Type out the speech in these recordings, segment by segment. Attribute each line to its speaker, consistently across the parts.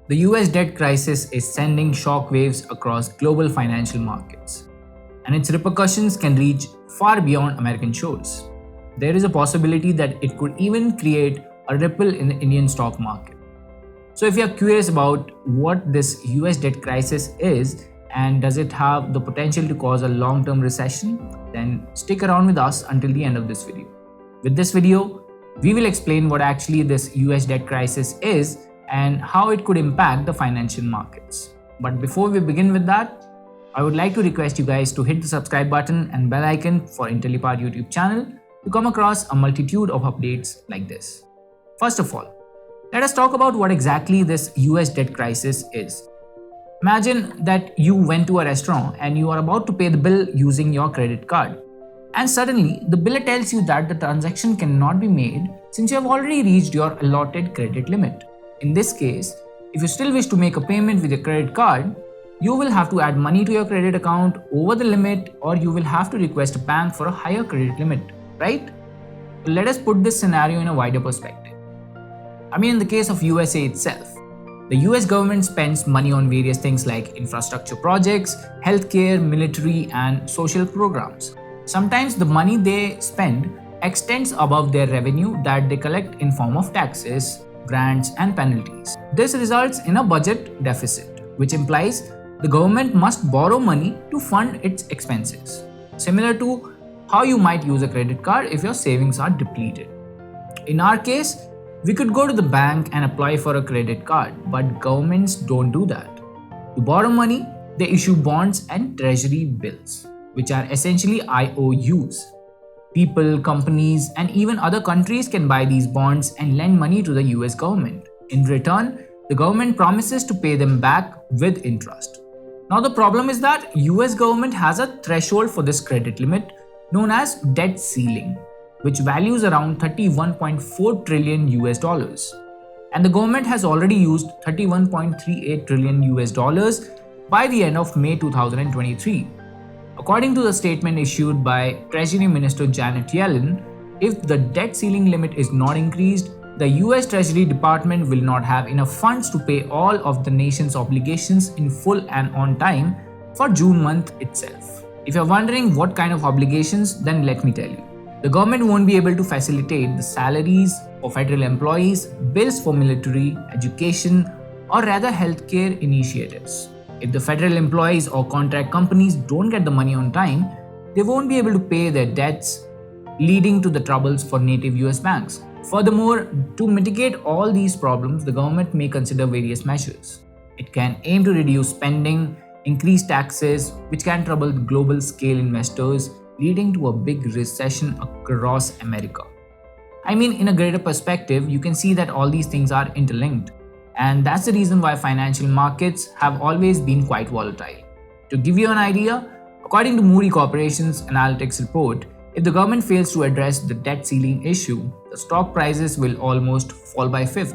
Speaker 1: The US debt crisis is sending shockwaves across global financial markets, and its repercussions can reach far beyond American shores. There is a possibility that it could even create a ripple in the Indian stock market. So, if you are curious about what this US debt crisis is and does it have the potential to cause a long term recession, then stick around with us until the end of this video. With this video, we will explain what actually this US debt crisis is and how it could impact the financial markets. But before we begin with that, I would like to request you guys to hit the subscribe button and bell icon for Intellipaat YouTube channel to come across a multitude of updates like this. First of all, let us talk about what exactly this US debt crisis is. Imagine that you went to a restaurant and you are about to pay the bill using your credit card. And suddenly, the biller tells you that the transaction cannot be made since you have already reached your allotted credit limit. In this case, if you still wish to make a payment with your credit card, you will have to add money to your credit account over the limit, or you will have to request a bank for a higher credit limit, right? So let us put this scenario in a wider perspective. In the case of USA itself, the US government spends money on various things like infrastructure projects, healthcare, military, and social programs. Sometimes the money they spend extends above their revenue that they collect in form of taxes, grants, and penalties. This results in a budget deficit, which implies the government must borrow money to fund its expenses, similar to how you might use a credit card if your savings are depleted. In our case, we could go to the bank and apply for a credit card, but governments don't do that. To borrow money, they issue bonds and treasury bills, which are essentially IOUs. People, companies, and even other countries can buy these bonds and lend money to the US government. In return, the government promises to pay them back with interest. Now the problem is that US government has a threshold for this credit limit known as debt ceiling, which values around 31.4 trillion US dollars. And the government has already used 31.38 trillion US dollars by the end of May 2023. According to the statement issued by Treasury Minister Janet Yellen, if the debt ceiling limit is not increased, the US Treasury Department will not have enough funds to pay all of the nation's obligations in full and on time for June month itself. If you're wondering what kind of obligations, then let me tell you. The government won't be able to facilitate the salaries for federal employees, bills for military, education, or rather healthcare initiatives. If the federal employees or contract companies don't get the money on time, they won't be able to pay their debts, leading to the troubles for native US banks. Furthermore, to mitigate all these problems, the government may consider various measures. It can aim to reduce spending, increase taxes, which can trouble global scale investors, leading to a big recession across America. In a greater perspective, you can see that all these things are interlinked. And that's the reason why financial markets have always been quite volatile. To give you an idea, according to Moody Corporation's analytics report, if the government fails to address the debt ceiling issue, the stock prices will almost fall by fifth.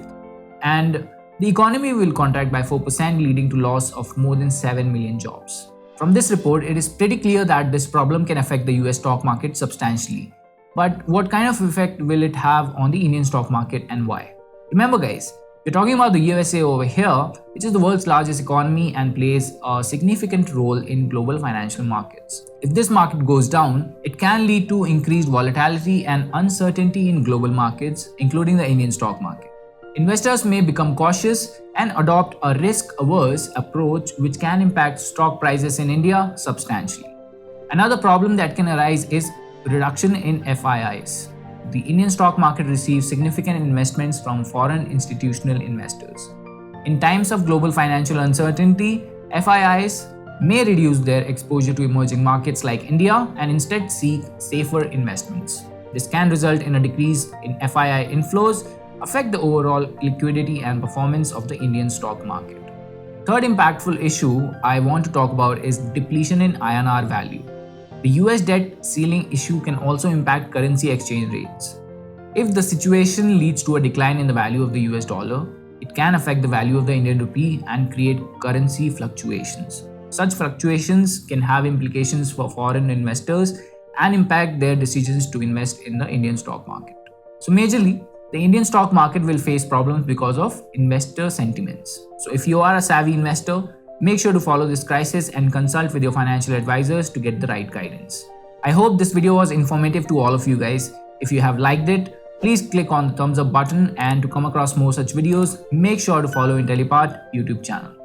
Speaker 1: And the economy will contract by 4%, leading to loss of more than 7 million jobs. From this report, it is pretty clear that this problem can affect the US stock market substantially. But what kind of effect will it have on the Indian stock market and why? Remember guys, we're talking about the USA over here, which is the world's largest economy and plays a significant role in global financial markets. If this market goes down, it can lead to increased volatility and uncertainty in global markets, including the Indian stock market. Investors may become cautious and adopt a risk-averse approach, which can impact stock prices in India substantially. Another problem that can arise is reduction in FIIs. The Indian stock market receives significant investments from foreign institutional investors. In times of global financial uncertainty, FIIs may reduce their exposure to emerging markets like India and instead seek safer investments. This can result in a decrease in FII inflows, affect the overall liquidity and performance of the Indian stock market. Third impactful issue I want to talk about is depletion in INR value. The US debt ceiling issue can also impact currency exchange rates. If the situation leads to a decline in the value of the US dollar, it can affect the value of the Indian rupee and create currency fluctuations. Such fluctuations can have implications for foreign investors and impact their decisions to invest in the Indian stock market. So majorly, The Indian stock market will face problems because of investor sentiments. So if you are a savvy investor, make sure to follow this crisis and consult with your financial advisors to get the right guidance. I hope this video was informative to all of you guys. If you have liked it, please click on the thumbs up button, and to come across more such videos, make sure to follow Intellipaat YouTube channel.